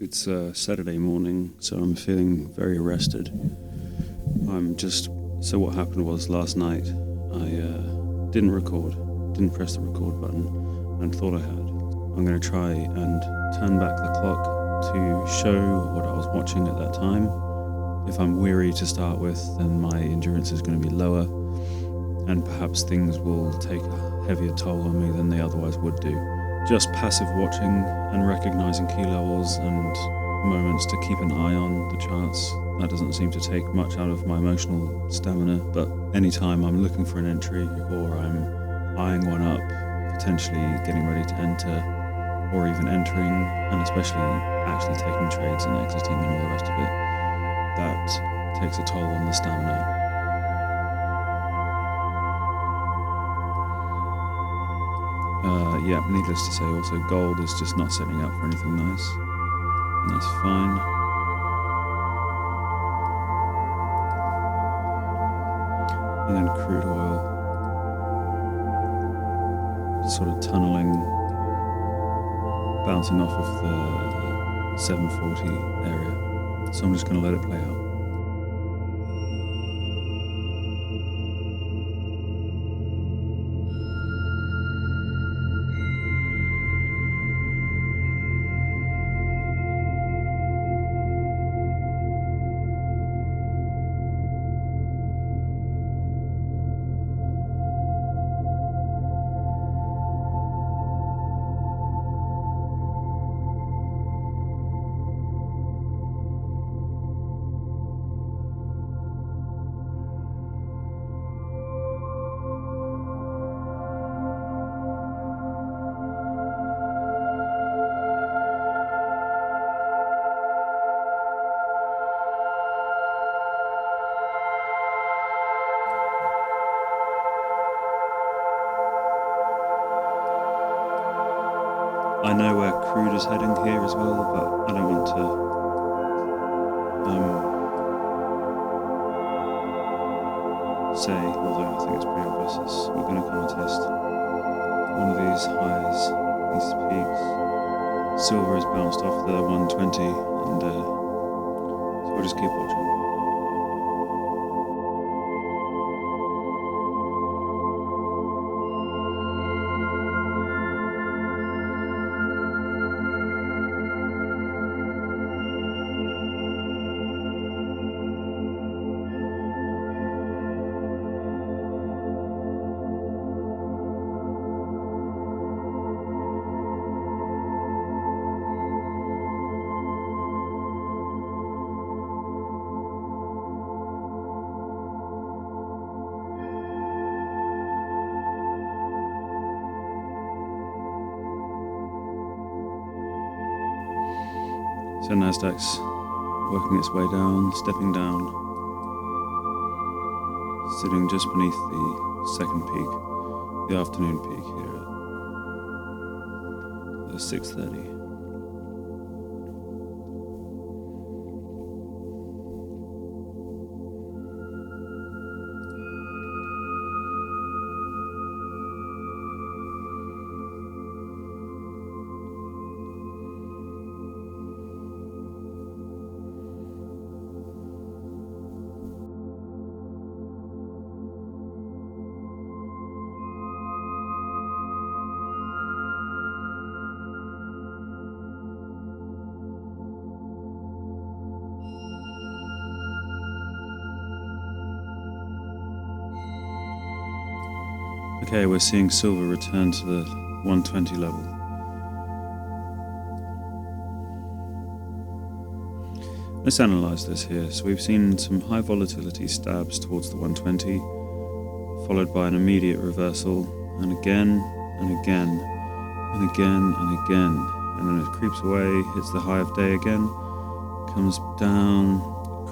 It's Saturday morning, so I'm feeling very arrested. So what happened was last night I didn't press the record button and thought I had. I'm going to try and turn back the clock to show what I was watching at that time. If I'm weary to start with, then my endurance is going to be lower, and perhaps things will take a heavier toll on me than they otherwise would do. Just passive watching and recognizing key levels and moments to keep an eye on the charts. That doesn't seem to take much out of my emotional stamina, but anytime I'm looking for an entry or I'm eyeing one up, potentially getting ready to enter or even entering, and especially actually taking trades and exiting and all the rest of it, that takes a toll on the stamina. Needless to say, also gold is just not setting up for anything nice, and that's fine. And then crude oil, sort of tunneling, bouncing off of the 740 area. So I'm just going to let it play out. I know where crude is heading here as well, but I don't want to say, although I think it's pretty obvious, we're going to come and test one of these highs, these peaks. Silver has bounced off the 120, and so we'll just keep watching. So Nasdaq's working its way down, stepping down, sitting just beneath the second peak, the afternoon peak here at the 6:30. Okay, we're seeing silver return to the 120 level. Let's analyze this here. So we've seen some high volatility stabs towards the 120, followed by an immediate reversal, and again, and again, and again, and again. And then it creeps away, hits the high of day again, comes down,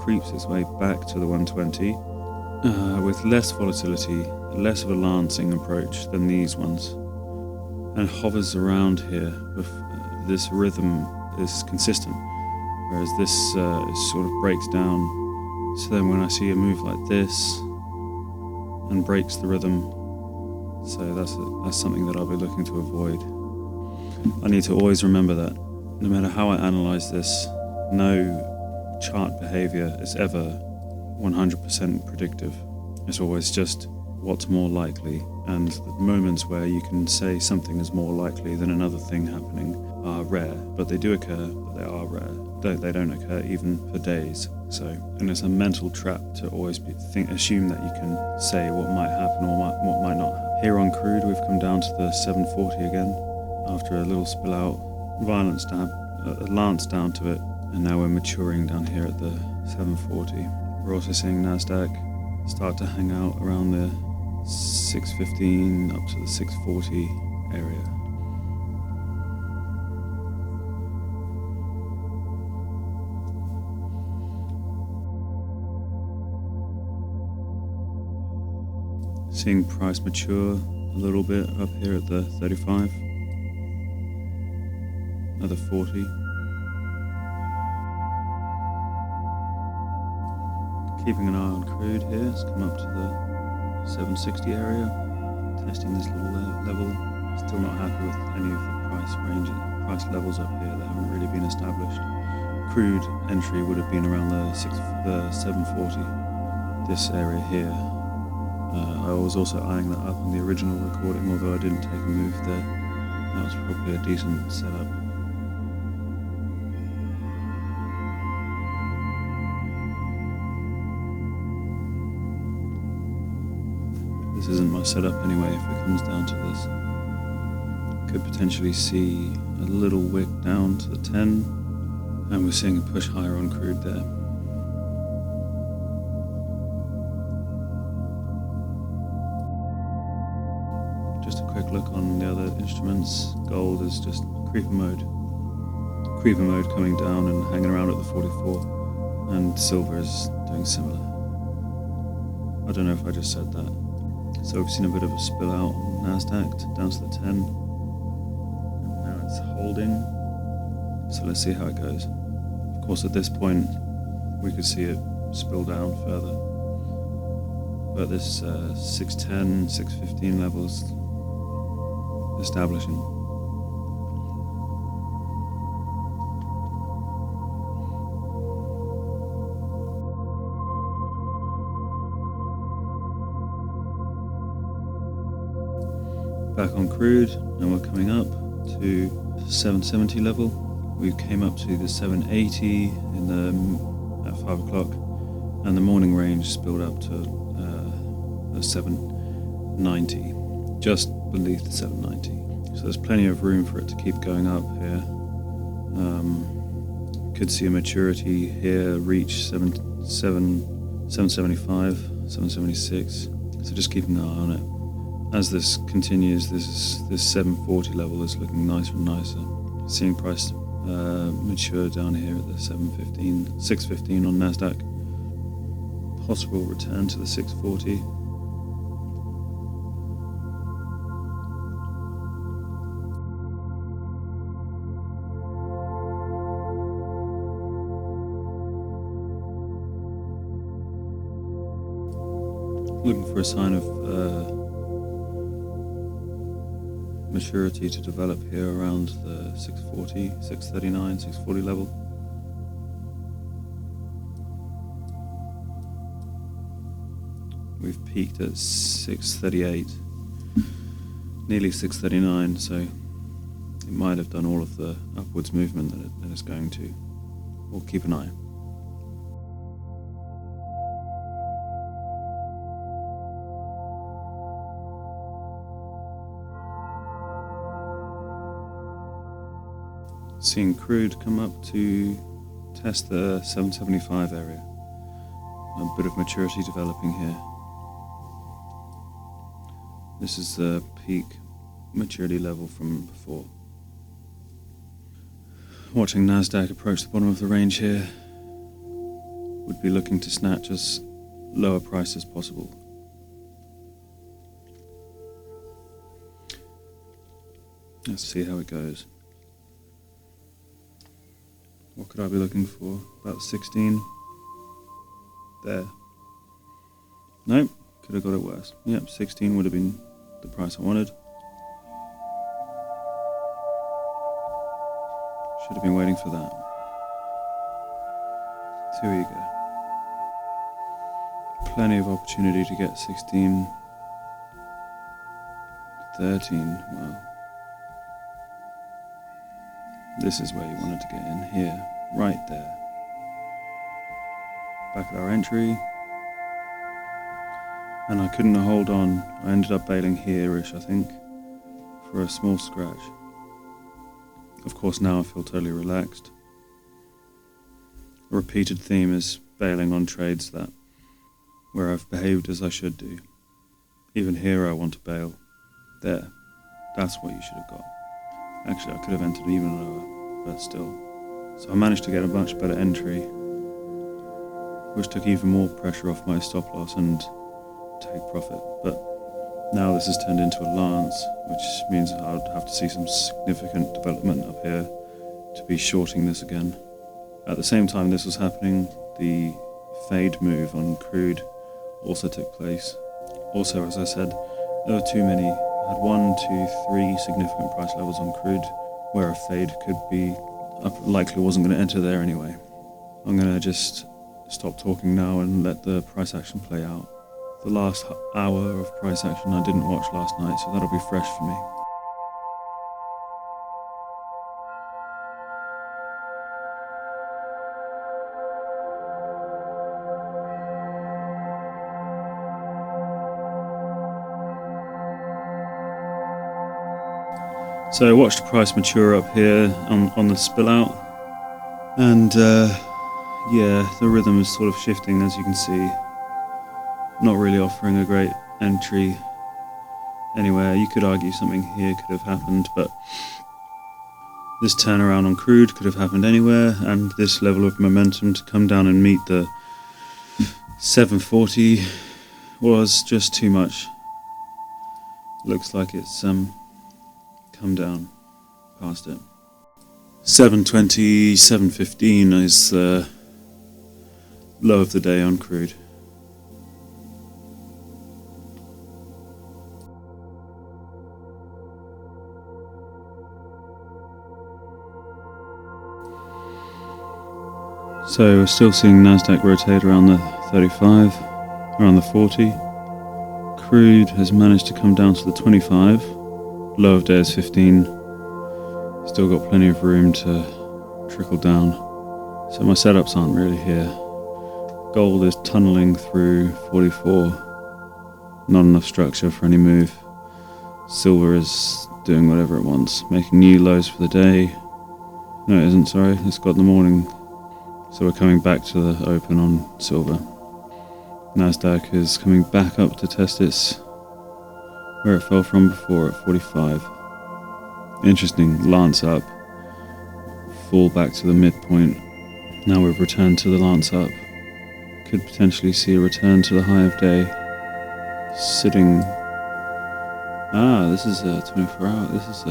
creeps its way back to the 120, with less volatility, less of a lancing approach than these ones, and hovers around here. This rhythm is consistent, whereas this sort of breaks down. So then when I see a move like this and breaks the rhythm, so that's something that I'll be looking to avoid. I need to always remember that no matter how I analyze this, no chart behavior is ever 100% predictive. It's always just what's more likely, and the moments where you can say something is more likely than another thing happening are rare, but they do occur, but they are rare. They don't occur even for days. So, and it's a mental trap to always assume that you can say what might happen or what might not happen. Here on crude, we've come down to the 740 again, after a little spill out, a lance down to it, and now we're maturing down here at the 740. We're also seeing NASDAQ start to hang out around the 615 up to the 640 area. Seeing price mature a little bit up here at the 35, another 40. Keeping an eye on crude here, it's come up to the 760 area, testing this little level. Still not happy with any of the price levels up here that haven't really been established. Crude entry would have been around the 740, this area here. I was also eyeing that up on the original recording, although I didn't take a move there. That was probably a decent setup. This isn't my setup anyway if it comes down to this. Could potentially see a little wick down to the 10, and we're seeing a push higher on crude there. Just a quick look on the other instruments. Gold is just creeper mode coming down and hanging around at the 44, and silver is doing similar. I don't know if I just said that. So we've seen a bit of a spill out on NASDAQ down to the 10, and now it's holding. So let's see how it goes. Of course, at this point, we could see it spill down further, but this 610, 615 levels establishing. Back on crude, and we're coming up to 770 level. We came up to the 780 at 5 o'clock, and the morning range spilled up to the 790, just beneath the 790. So there's plenty of room for it to keep going up here. Could see a maturity here, reach 775, 776. So just keeping an eye on it. As this continues, this 740 level is looking nicer and nicer. Seeing price mature down here at the 615 on NASDAQ. Possible return to the 640. Looking for a sign of maturity to develop here around the 640, 639, 640 level. We've peaked at 638, nearly 639, so it might have done all of the upwards movement that it's going to. We'll keep an eye. Seeing crude come up to test the 775 area. A bit of maturity developing here. This is the peak maturity level from before. Watching NASDAQ approach the bottom of the range here. Would be looking to snatch as lower price as possible. Let's see how it goes. What could I be looking for? About 16. There. Nope, could have got it worse. Yep, 16 would have been the price I wanted. Should have been waiting for that. Too eager. Plenty of opportunity to get 16, 13, well. This is where you wanted to get in, here, right there. Back at our entry. And I couldn't hold on. I ended up bailing here-ish, I think, for a small scratch. Of course, now I feel totally relaxed. A repeated theme is bailing on trades that where I've behaved as I should do. Even here I want to bail. There. That's what you should have got. Actually, I could have entered even lower, but still. So I managed to get a much better entry, which took even more pressure off my stop loss and take profit. But now this has turned into a lance, which means I would have to see some significant development up here to be shorting this again. At the same time this was happening, the fade move on crude also took place. Also, as I said, there were too many. I had 1, 2, 3 significant price levels on crude where a fade could be. I likely wasn't going to enter there anyway. I'm going to just stop talking now and let the price action play out. The last hour of price action I didn't watch last night, so that'll be fresh for me. So I watched the price mature up here on the spill out, and yeah, the rhythm is sort of shifting, as you can see. Not really offering a great entry anywhere. You could argue something here could have happened, but this turnaround on crude could have happened anywhere, and this level of momentum to come down and meet the 740 was just too much. Looks like it's come down past it. 720, 715 is the low of the day on crude. So we're still seeing Nasdaq rotate around the 35, around the 40. Crude has managed to come down to the 25. Low of day is 15. Still got plenty of room to trickle down. So my setups aren't really here. Gold is tunneling through 44. Not enough structure for any move. Silver is doing whatever it wants, making new lows for the day. No, it isn't, sorry. It's got the morning. So we're coming back to the open on silver. Nasdaq is coming back up to test its where it fell from before at 45. Interesting, lance up, fall back to the midpoint. Now we've returned to the lance up. Could potentially see a return to the high of day. Sitting. This is a 24 hour. This is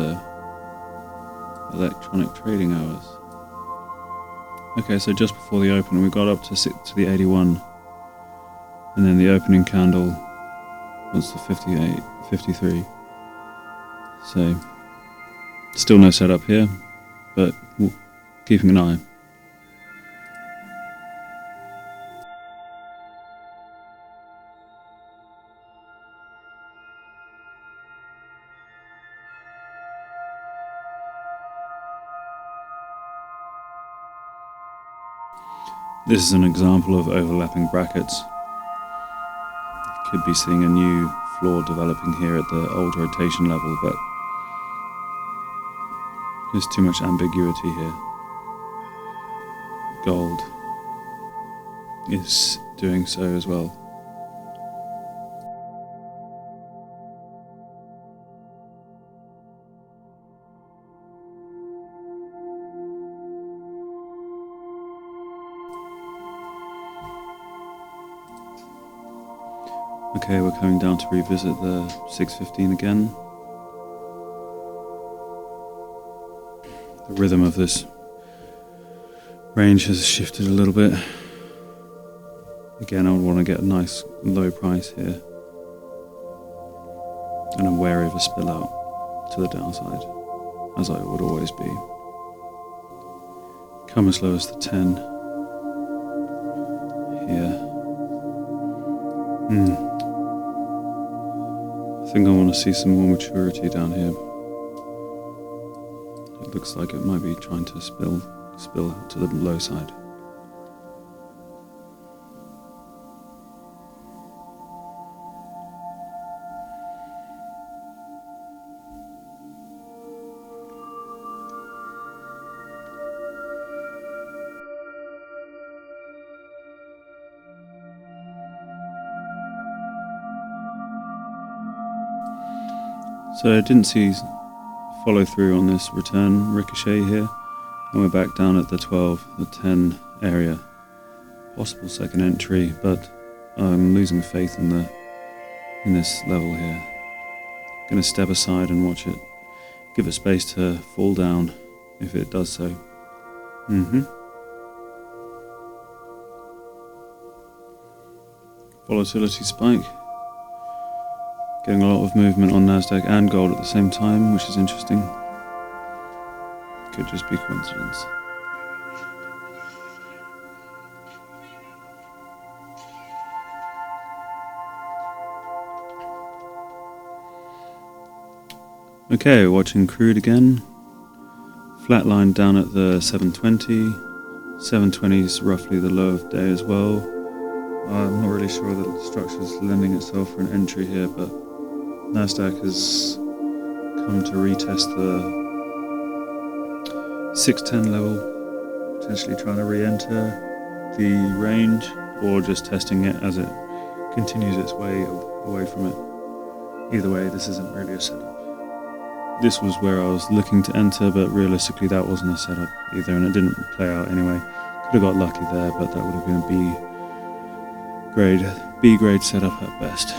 electronic trading hours. Okay, so just before the open, we got up to the 81, and then the opening candle was the 58, 53. So still no setup here, but keeping an eye. This is an example of overlapping brackets. Could be seeing a new floor developing here at the old rotation level, but there's too much ambiguity here. Gold is doing so as well. Okay, we're coming down to revisit the 615 again. The rhythm of this range has shifted a little bit. Again, I would want to get a nice low price here. And I'm wary of a spill out to the downside, as I would always be. come as low as the 10 here. I think I want to see some more maturity down here. It looks like it might be trying to spill to the low side. So I didn't see follow through on this return ricochet here, and we're back down at the 12, the 10 area. Possible second entry, but I'm losing faith in this level here. Gonna step aside and watch it, give it space to fall down if it does so. Volatility spike. Getting a lot of movement on Nasdaq and gold at the same time, which is interesting. Could just be coincidence. Okay, watching crude again. Flatline down at the 720. 720 is roughly the low of day as well. I'm not really sure that the structure is lending itself for an entry here, but Nasdaq has come to retest the 610 level, potentially trying to re-enter the range, or just testing it as it continues its way away from it. Either way, this isn't really a setup. This was where I was looking to enter, but realistically that wasn't a setup either, and it didn't play out anyway. Could have got lucky there, but that would have been a B grade setup at best.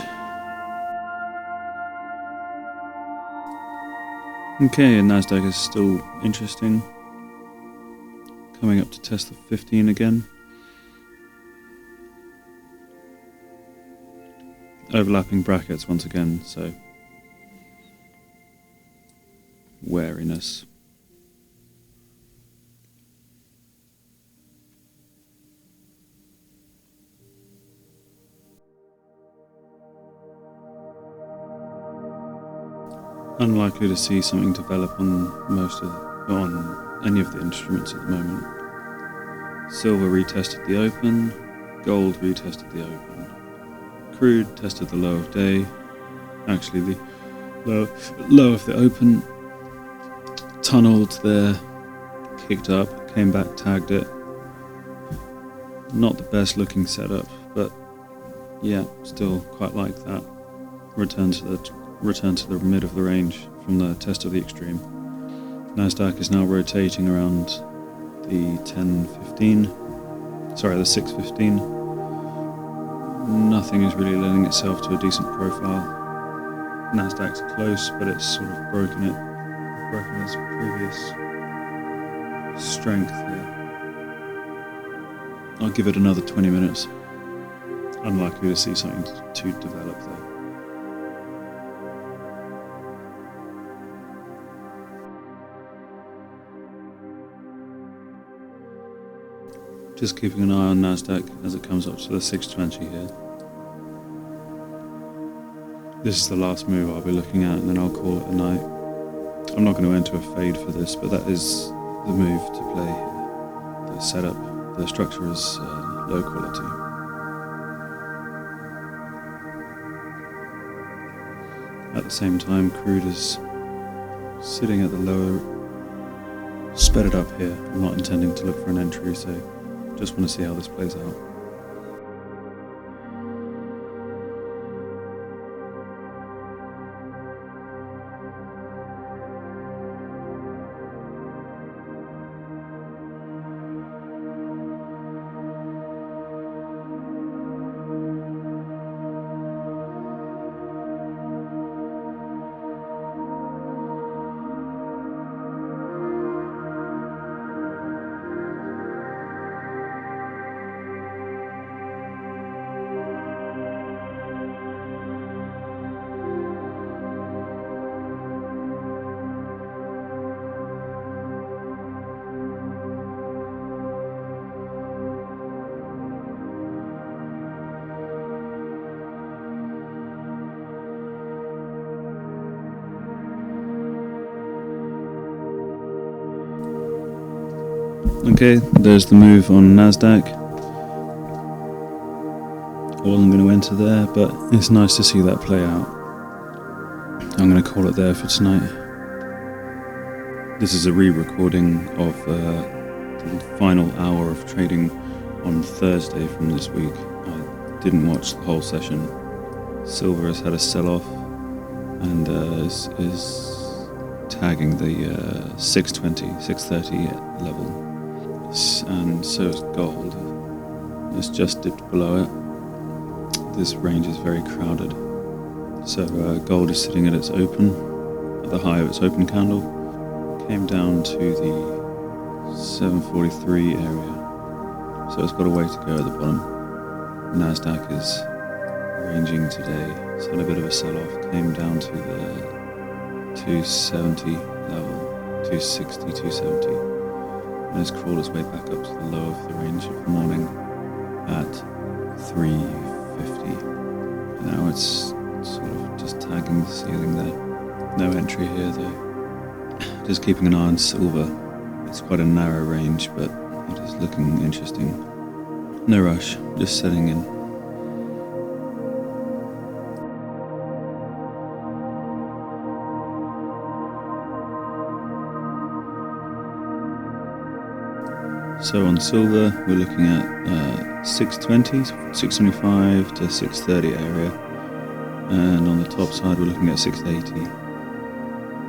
Okay, and Nasdaq is still interesting. Coming up to test the 15 again. Overlapping brackets once again, so wariness. Unlikely to see something develop on any of the instruments at the moment. Silver retested the open, gold retested the open, crude tested the low of day, actually the low of the open, tunneled there, kicked up, came back, tagged it. Not the best looking setup, but yeah, still quite like that. Return to the mid of the range from the test of the extreme. Nasdaq is now rotating around the 615. Nothing is really lending itself to a decent profile. Nasdaq's close, but it's sort of broken its previous strength here. I'll give it another 20 minutes. Unlikely to see something to develop there. Just keeping an eye on Nasdaq as it comes up to the 620 here. This is the last move I'll be looking at, and then I'll call it a night. I'm not going to enter a fade for this, but that is the move to play here. The setup, the structure is low quality. At the same time, crude is sitting at the lower, sped it up here. I'm not intending to look for an entry, so just want to see how this plays out. Okay, there's the move on Nasdaq. I wasn't going to enter there, but it's nice to see that play out. I'm going to call it there for tonight. This is a re-recording of the final hour of trading on Thursday from this week. I didn't watch the whole session. Silver has had a sell-off and is tagging the 630 level, and so is gold. It's just dipped below it. This range is very crowded. So gold is sitting at its open, at the high of its open candle. Came down to the 743 area, so it's got a way to go at the bottom. Nasdaq is ranging today. It's had a bit of a sell-off. Came down to the 270 level, 260, 270, and has crawled its way back up to the low of the range of the morning at 350. Now it's sort of just tagging the ceiling there. No entry here though. Just keeping an eye on silver. It's quite a narrow range, but it is looking interesting. No rush, just setting in. So on silver, we're looking at 620, 625 to 630 area. And on the top side, we're looking at 680,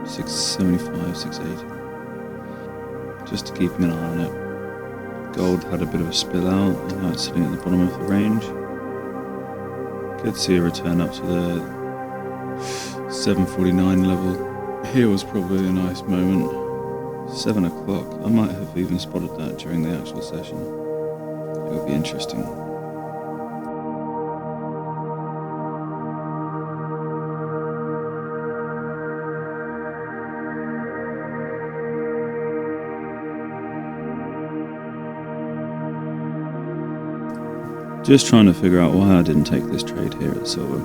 675, 680. Just keeping an eye on it. Gold had a bit of a spill out, and now it's sitting at the bottom of the range. Could see a return up to the 749 level. Here was probably a nice moment. 7 o'clock. I might have even spotted that during the actual session. It would be interesting. Just trying to figure out why I didn't take this trade here at silver.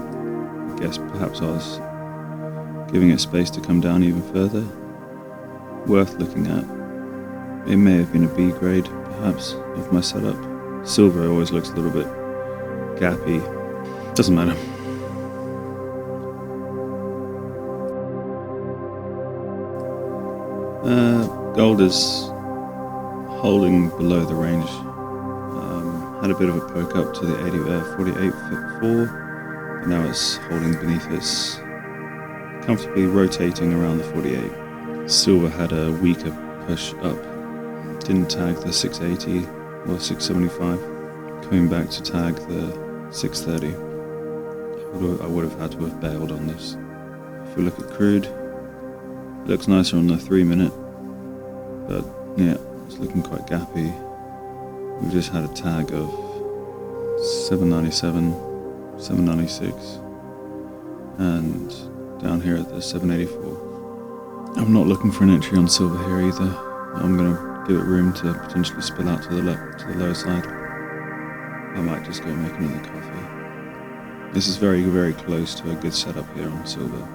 I guess perhaps I was giving it space to come down even further. Worth looking at. It may have been a B grade, perhaps, of my setup. Silver always looks a little bit gappy. Doesn't matter. Gold is holding below the range. Had a bit of a poke up to the 48.4. Now it's holding beneath this, comfortably rotating around the 48. Silver had a weaker push up, didn't tag the 680 or 675, coming back to tag the 630. I would have had to have bailed on this. If we look at crude, it looks nicer on the 3 minute, but yeah, it's looking quite gappy. We just had a tag of 797, 796, and down here at the 784. I'm not looking for an entry on silver here either. I'm going to give it room to potentially spill out to the low side. I might just go make another coffee. This is very, very close to a good setup here on silver.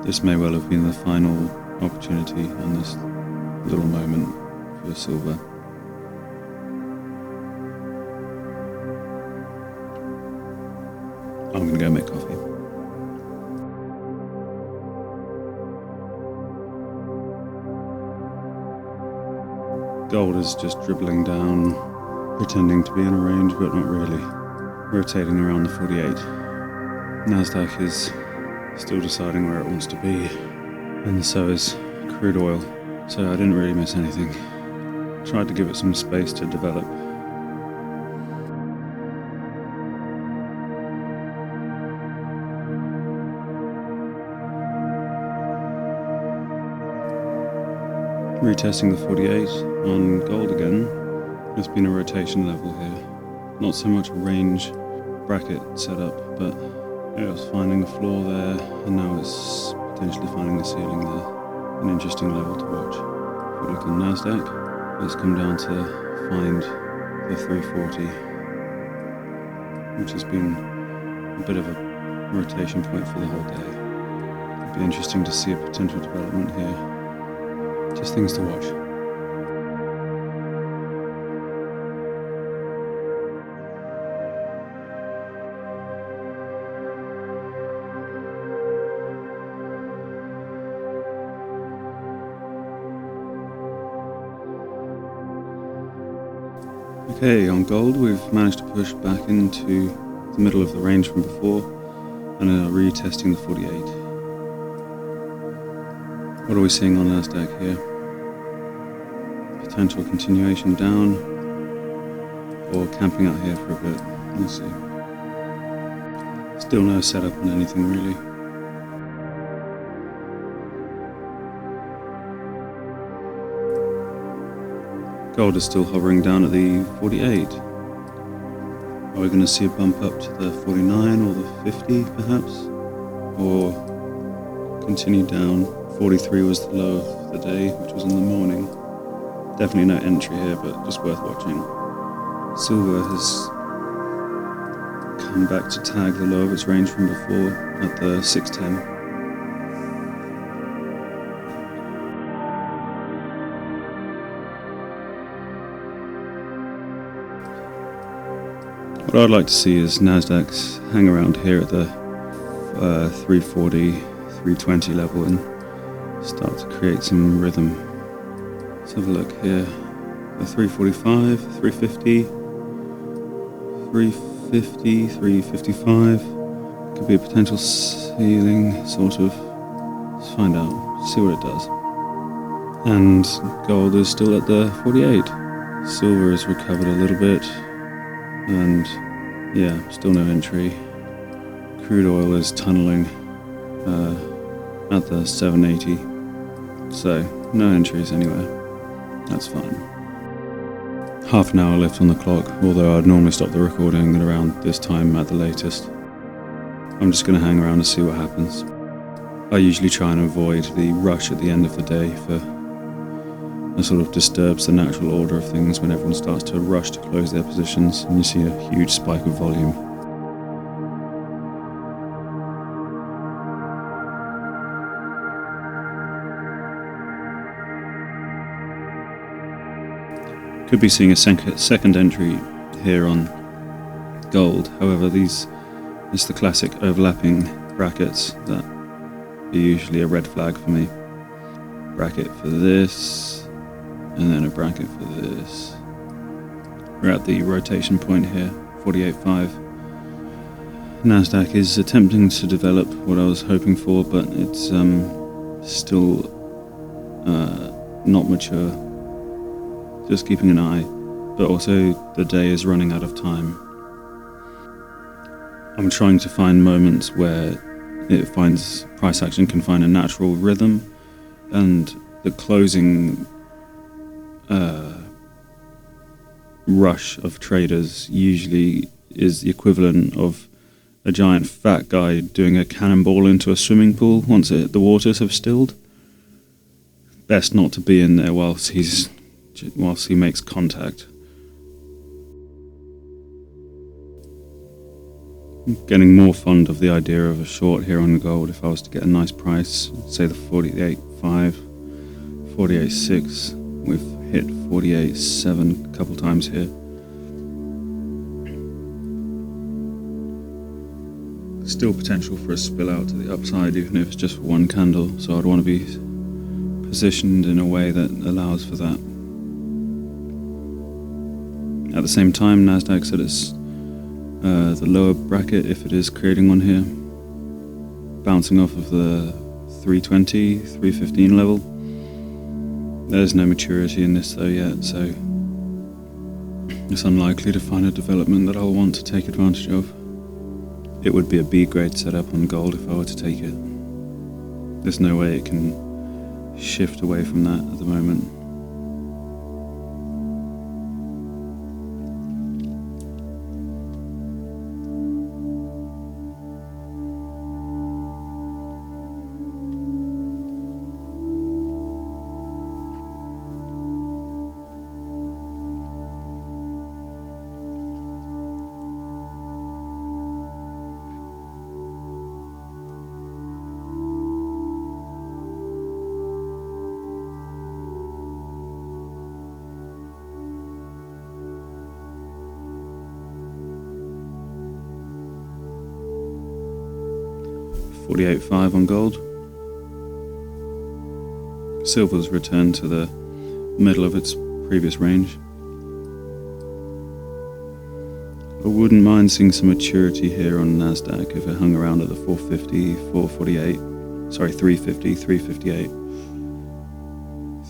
This may well have been the final opportunity on this little moment for silver. I'm gonna go make coffee. Gold is just dribbling down, pretending to be in a range, but not really. Rotating around the 48. Nasdaq is still deciding where it wants to be, and so is crude oil. So I didn't really miss anything. Tried to give it some space to develop. Retesting the 48 on gold again. There's been a rotation level here. Not so much a range bracket setup, but it was finding the floor there, and now it's potentially finding the ceiling there. An interesting level to watch. If we look on Nasdaq, it's come down to find the 340, which has been a bit of a rotation point for the whole day. Be interesting to see a potential development here. Just things to watch. Okay, on gold we've managed to push back into the middle of the range from before and are retesting the 48. What are we seeing on Nasdaq here? Potential continuation down or camping out here for a bit. We'll see. Still no setup on anything really. Gold is still hovering down at the 48. Are we going to see a bump up to the 49 or the 50 perhaps? Or continue down? 43 was the low of the day, which was in the morning. Definitely no entry here, but just worth watching. Silver has come back to tag the low of its range from before at the 610. What I'd like to see is Nasdaq's hang around here at the 340, 320 level and start to create some rhythm. Let's have a look here. The 345, 350, 350, 355. Could be a potential ceiling, sort of. Let's find out, see what it does. And gold is still at the 48. Silver has recovered a little bit. And yeah, still no entry. Crude oil is tunneling at the 780, so no entries anywhere. That's fine. Half an hour left on the clock, although I'd normally stop the recording at around this time at the latest. I'm just going to hang around and see what happens. I usually try and avoid the rush at the end of the day it sort of disturbs the natural order of things when everyone starts to rush to close their positions and you see a huge spike of volume. Could be seeing a second entry here on gold. However, it's the classic overlapping brackets that are usually a red flag for me. Bracket for this, and then a bracket for this. We're at the rotation point here, 48.5. Nasdaq is attempting to develop what I was hoping for, but it's still not mature. Just keeping an eye, but also the day is running out of time. I'm trying to find moments where price action can find a natural rhythm, and the closing rush of traders usually is the equivalent of a giant fat guy doing a cannonball into a swimming pool once the waters have stilled. Best not to be in there whilst he makes contact. I'm getting more fond of the idea of a short here on gold if I was to get a nice price, say the 48.5, 48.6. We've hit 48.7 a couple times here. Still potential for a spill out to the upside, even if it's just for one candle, so I'd want to be positioned in a way that allows for that. At the same time, Nasdaq's at its the lower bracket, if it is creating one here, bouncing off of the 320, 315 level. There's no maturity in this though yet, so it's unlikely to find a development that I'll want to take advantage of. It would be a B grade setup on gold if I were to take it. There's no way it can shift away from that at the moment. 48.5 on gold. Silver's returned to the middle of its previous range. I wouldn't mind seeing some maturity here on Nasdaq if it hung around at the 450, 448, sorry, 350, 358,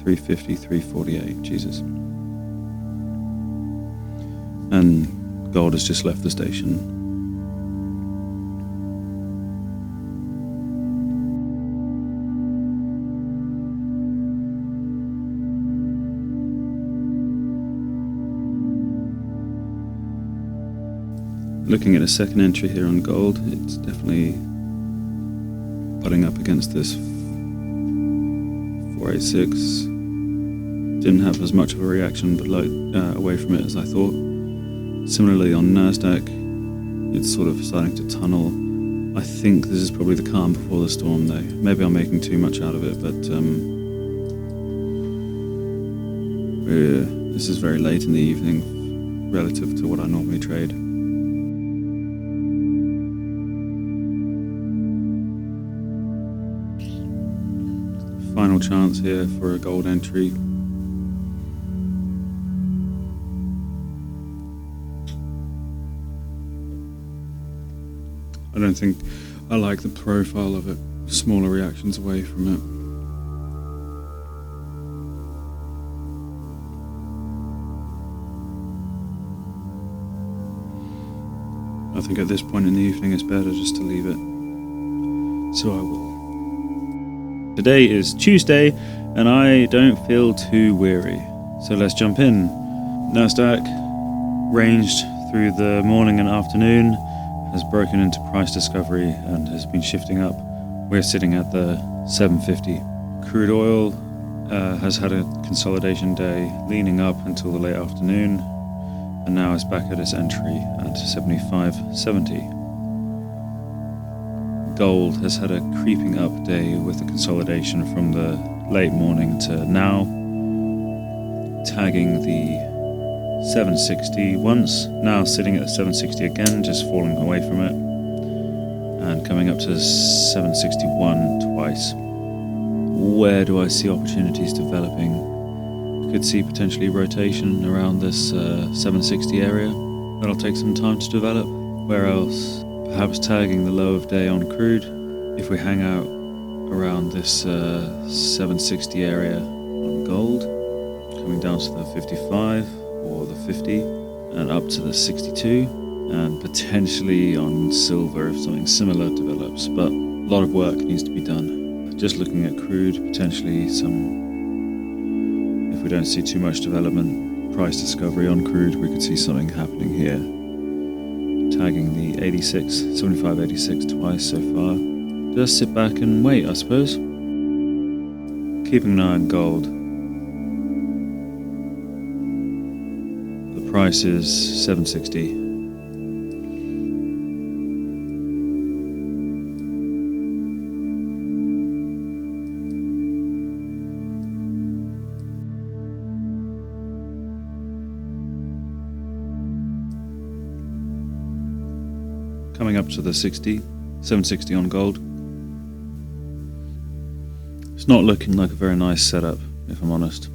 350, 348, Jesus. And gold has just left the station. Looking at a second entry here on gold, it's definitely butting up against this 486. Didn't have as much of a reaction, but away from it as I thought. Similarly on Nasdaq, it's sort of starting to tunnel. I think this is probably the calm before the storm though. Maybe I'm making too much out of it, but this is very late in the evening relative to what I normally trade. Final chance here for a gold entry. I don't think I like the profile of it. Smaller reactions away from it. I think at this point in the evening it's better just to leave it. So I will. Today is Tuesday and I don't feel too weary. So let's jump in. Nasdaq, ranged through the morning and afternoon, has broken into price discovery and has been shifting up. We're sitting at the 750. Crude oil has had a consolidation day leaning up until the late afternoon and now is back at its entry at 75.70. Gold has had a creeping up day with the consolidation from the late morning to now, tagging the 760 once, now sitting at 760 again, just falling away from it, and coming up to 761 twice. Where do I see opportunities developing? Could see potentially rotation around this 760 area. That'll take some time to develop. Where else? Perhaps tagging the low of day on crude. If we hang out around this 760 area on gold, coming down to the 55 or the 50 and up to the 62, and potentially on silver if something similar develops, but a lot of work needs to be done. Just looking at crude, potentially if we don't see too much development, price discovery on crude, we could see something happening here. Tagging the 86, 75, 86 twice so far. Just sit back and wait, I suppose. Keeping an eye on gold. The price is 760. Coming up to the 760 on gold. It's not looking like a very nice setup, if I'm honest.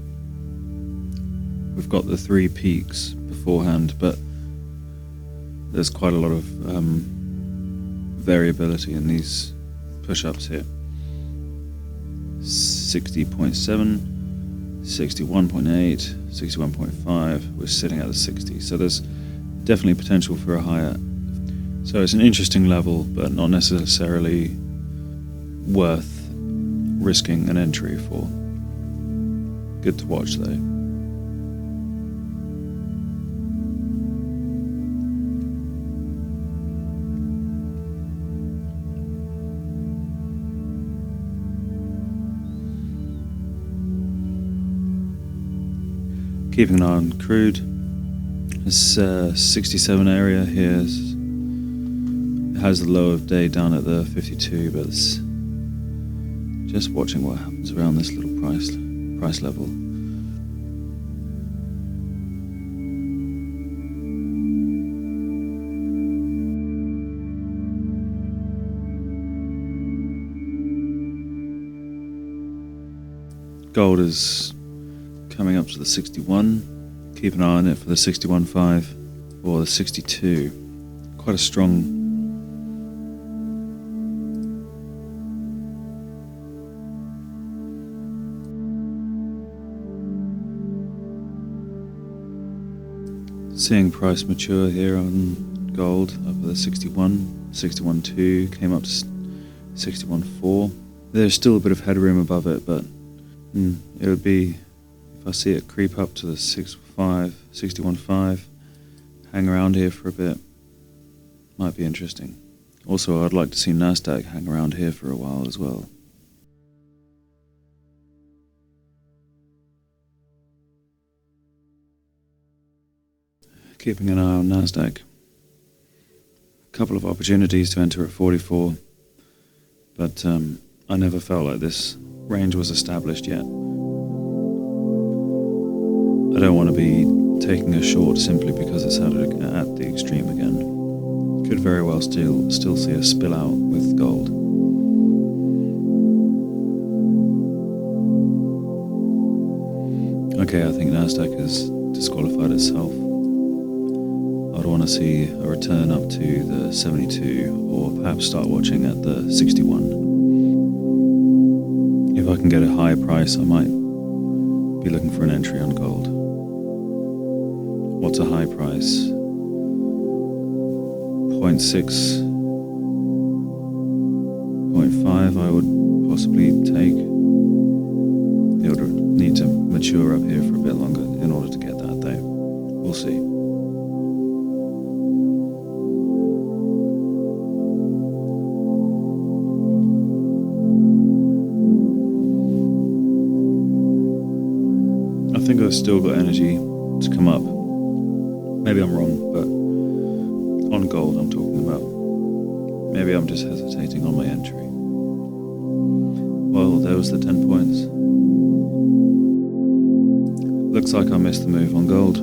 We've got the 3 peaks beforehand, but there's quite a lot of variability in these push-ups here. 60.7, 61.8, 61.5, we're sitting at the 60, so there's definitely potential for a higher. So it's an interesting level, but not necessarily worth risking an entry for. Good to watch though. Keeping an eye on crude. This 67 area here has the low of day down at the 52, but it's just watching what happens around this little price level. Gold is coming up to the 61. Keep an eye on it for the 61.5 or the 62. Quite a strong seeing price mature here on gold up at the 61, 61.2, came up to 61.4. There's still a bit of headroom above it, but it would be, if I see it creep up to the 65, 61.5, hang around here for a bit, might be interesting. Also, I'd like to see Nasdaq hang around here for a while as well. Keeping an eye on Nasdaq. A couple of opportunities to enter at 44, but I never felt like this range was established yet. I don't want to be taking a short simply because it's at the extreme again. Could very well still see a spill out with gold. Okay, I think Nasdaq has disqualified itself. I'd want to see a return up to the 72 or perhaps start watching at the 61. If I can get a higher price, I might be looking for an entry on gold. What's a high price? 0.6, 0.5 I would possibly take. It would need to mature up here for a bit longer in order to get that though. We'll see. I think I've still got energy to come up. Maybe I'm wrong, but on gold I'm talking about. Maybe I'm just hesitating on my entry. Well, there was the 10 points. Looks like I missed the move on gold.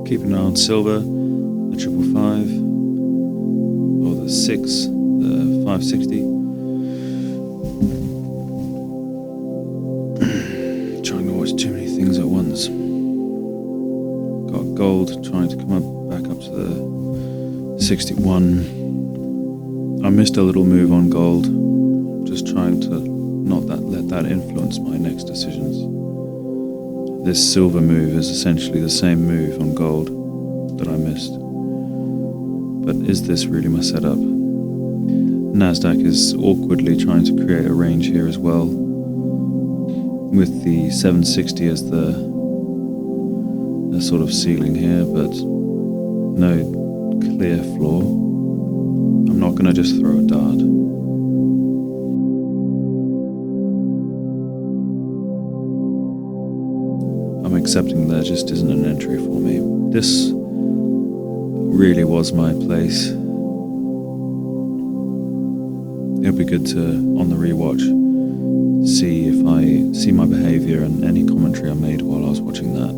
Keep an eye on silver, the 555. Or the 6, the 560. Trying to watch too many things at once. Got gold trying to come back up to the 61. I missed a little move on gold. Just trying to not let that influence my next decisions. This silver move is essentially the same move on gold that I missed. But is this really my setup? Nasdaq is awkwardly trying to create a range here as well, with the 760 as the sort of ceiling here, but no clear floor. I'm not going to just throw a dart. I'm accepting there just isn't an entry for me. This really was my place. It'd be good to, on the rewatch, see if I see my behavior and any commentary I made while I was watching that.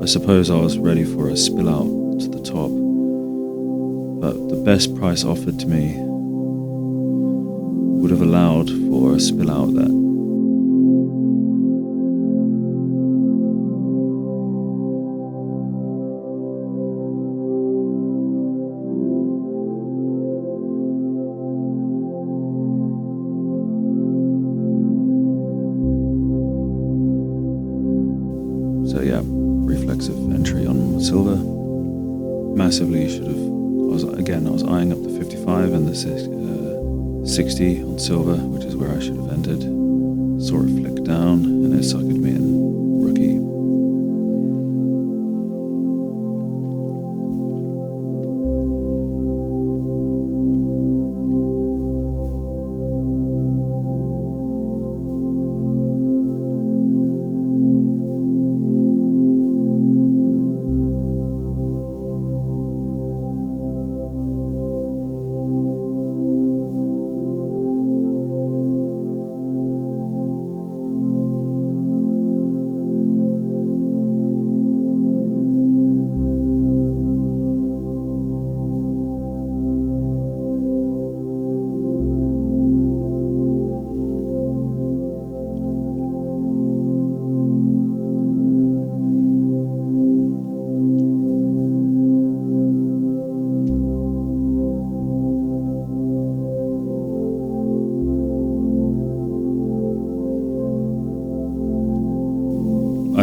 I suppose I was ready for a spill out to the top, but the best price offered to me would have allowed for a spill out that So yeah, reflexive entry on silver. Massively should have, I was eyeing up the 55 and the 60 on silver, which is where I should have entered. Saw it flick down and it suckered me in. Rookie.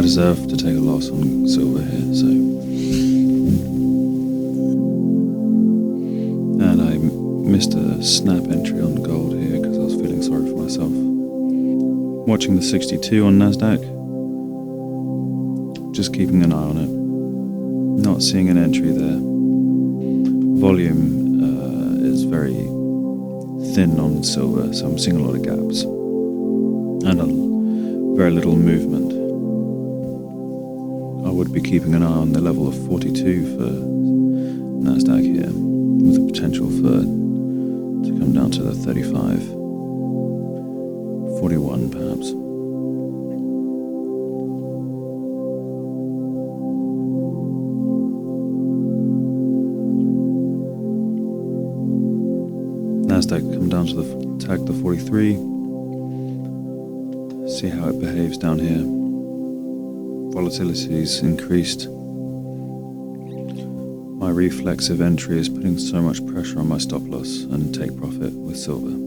deserve to take a loss on silver here, so. And I missed a snap entry on gold here because I was feeling sorry for myself. Watching the 62 on NASDAQ, just keeping an eye on it. Not seeing an entry there. Volume is very thin on silver, so I'm seeing a lot of gaps and very little movement. I would be keeping an eye on the level of 42 for NASDAQ here, with the potential to come down to the 35, 41 perhaps. NASDAQ come down to tag the 43. See how it behaves down here. Volatility's increased. My reflexive entry is putting so much pressure on my stop loss and take profit with silver.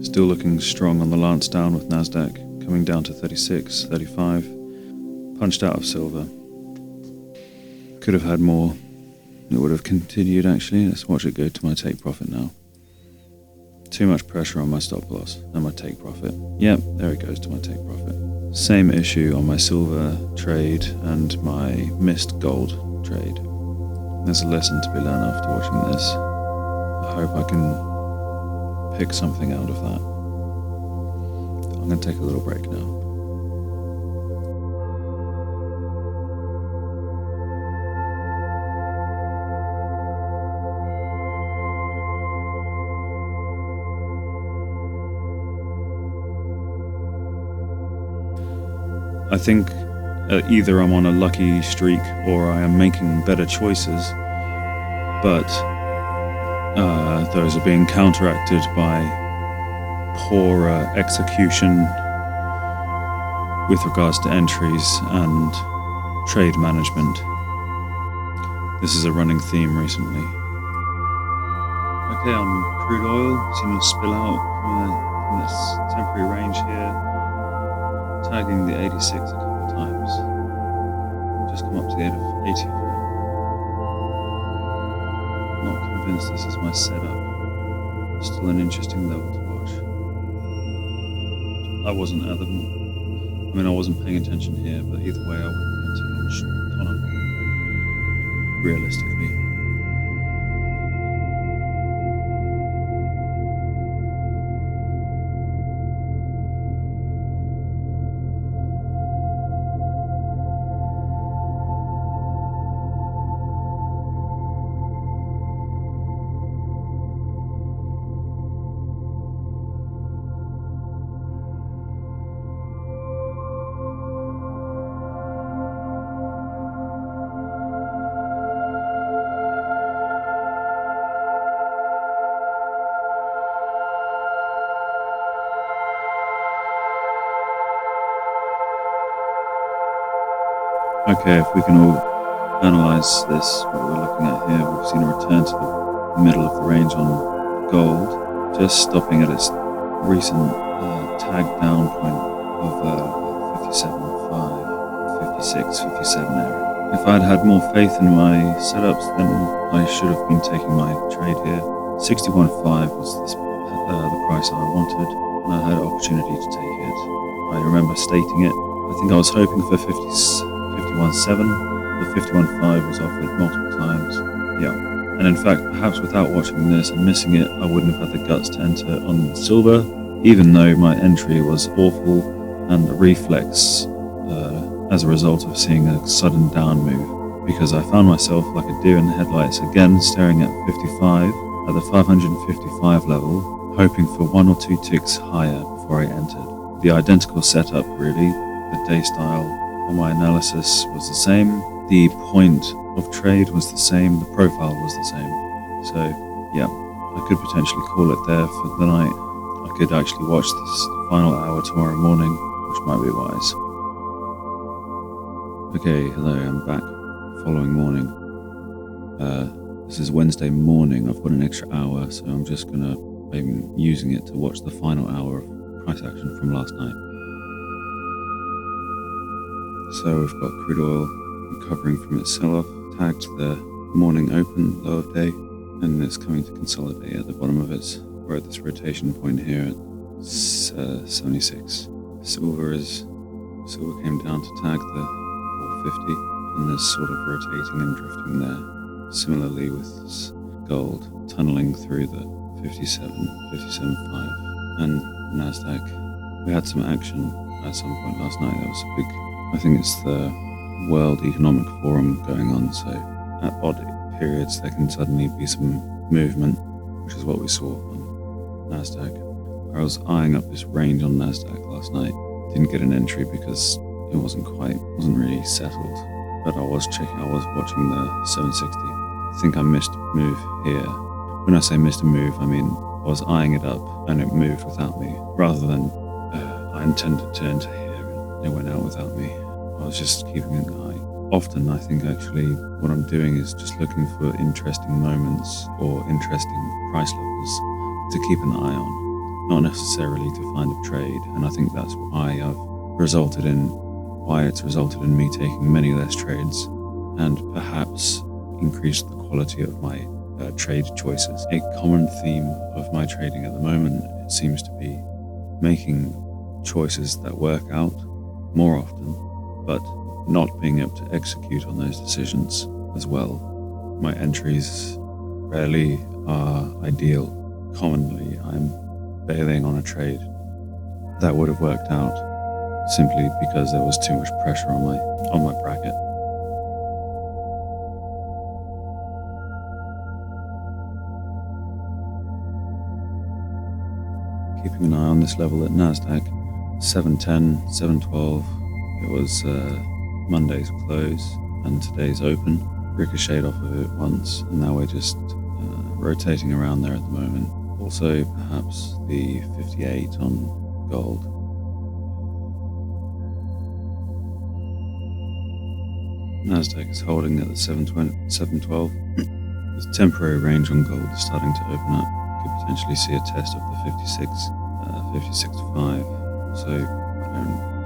Still looking strong on the lance down with NASDAQ, coming down to 36, 35. Punched out of silver. Could have had more. It would have continued actually. Let's watch it go to my take profit now. Too much pressure on my stop loss and my take profit. Yep, there it goes to my take profit. Same issue on my silver trade and my missed gold trade. There's a lesson to be learned after watching this. I hope I can pick something out of that. I'm going to take a little break now. I think either I'm on a lucky streak or I am making better choices, but those are being counteracted by poorer execution with regards to entries and trade management. This is a running theme recently. Okay, on crude oil, seen it spill out from this temporary range here. Tagging the 86 a couple of times. Just come up to the end of 84. Not convinced this is my setup. Still an interesting level to watch. I wasn't paying attention here, but either way I wouldn't be on a long, realistically. Okay, if we can all analyse this, what we're looking at here, we've seen a return to the middle of the range on gold, just stopping at its recent tag down point of 57.5, 56, 57 area. If I'd had more faith in my setups, then I should have been taking my trade here. 61.5 was the price I wanted, and I had an opportunity to take it. I remember stating it. I think I was hoping for 51.7, but 51.5 was offered multiple times. Yeah, and in fact, perhaps without watching this and missing it, I wouldn't have had the guts to enter on silver, even though my entry was awful and a reflex as a result of seeing a sudden down move, because I found myself like a deer in the headlights again, staring at 55 at the 555 level, hoping for one or two ticks higher before I entered. The identical setup really, the day style on my analysis was the same, the point of trade was the same, the profile was the same. So yeah, I could potentially call it there for the night. I could actually watch this final hour tomorrow morning, which might be wise. Okay, hello, I'm back. Following morning. This is Wednesday morning. I've got an extra hour, so I'm using it to watch the final hour of price action from last night. So we've got crude oil recovering from its sell-off, tagged the morning open low of day, and it's coming to consolidate at the bottom of it. We're at this rotation point here at 76. Silver came down to tag the 450, and is sort of rotating and drifting there. Similarly with gold, tunneling through the 57.5, and Nasdaq. We had some action at some point last night. There was a big, I think it's the World Economic Forum going on, so at odd periods there can suddenly be some movement, which is what we saw on Nasdaq. I was eyeing up this range on Nasdaq last night. Didn't get an entry because it wasn't really settled, but I was watching the 760. I think I missed a move here. When I say missed a move, I mean I was eyeing it up and it moved without me, rather than I intended to enter here and it went out without me. I was just keeping an eye. Often I think actually what I'm doing is just looking for interesting moments or interesting price levels to keep an eye on, not necessarily to find a trade. And I think that's why it's resulted in me taking many less trades and perhaps increased the quality of my trade choices. A common theme of my trading at the moment, it seems to be making choices that work out more often, but not being able to execute on those decisions as well. My entries rarely are ideal. Commonly, I'm bailing on a trade that would have worked out simply because there was too much pressure on my bracket. Keeping an eye on this level at Nasdaq, 710, 712. It was Monday's close and today's open. Ricocheted off of it once, and now we're just rotating around there at the moment. Also, perhaps the 58 on gold. Nasdaq is holding at the 712. The temporary range on gold is starting to open up. Could potentially see a test of the 56.5. So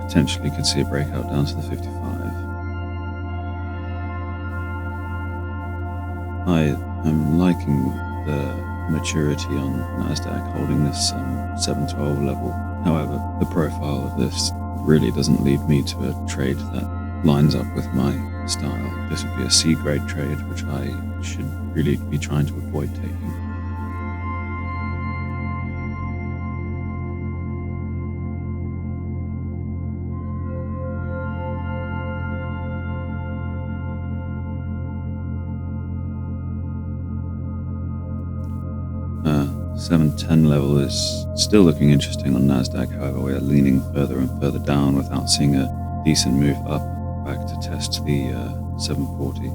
potentially could see a breakout down to the 55. I am liking the maturity on Nasdaq holding this 712 level. However, the profile of this really doesn't lead me to a trade that lines up with my style. This would be a C grade trade, which I should really be trying to avoid taking. The 710 level is still looking interesting on Nasdaq. However, we are leaning further and further down without seeing a decent move up back to test the 740.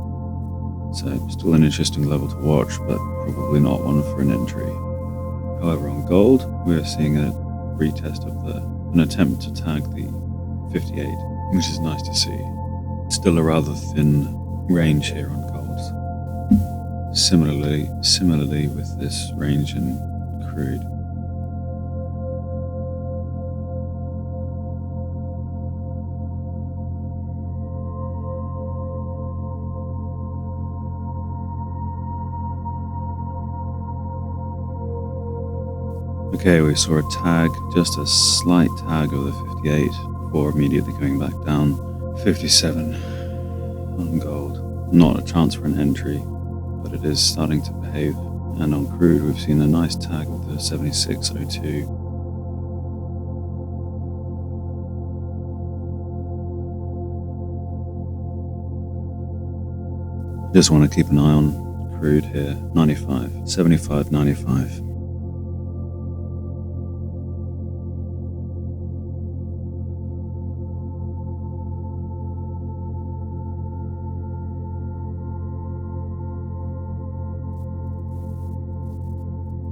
So still an interesting level to watch, but probably not one for an entry. However, on gold, we are seeing a retest of an attempt to tag the 58, which is nice to see. Still a rather thin range here on gold. Similarly with this range in crude. Okay, we saw a tag, just a slight tag of the 58 before immediately coming back down. 57 on gold. Not a chance for an entry, but it is starting to behave. And on crude, we've seen a nice tag with the 76.02. Just want to keep an eye on crude here. 75.95.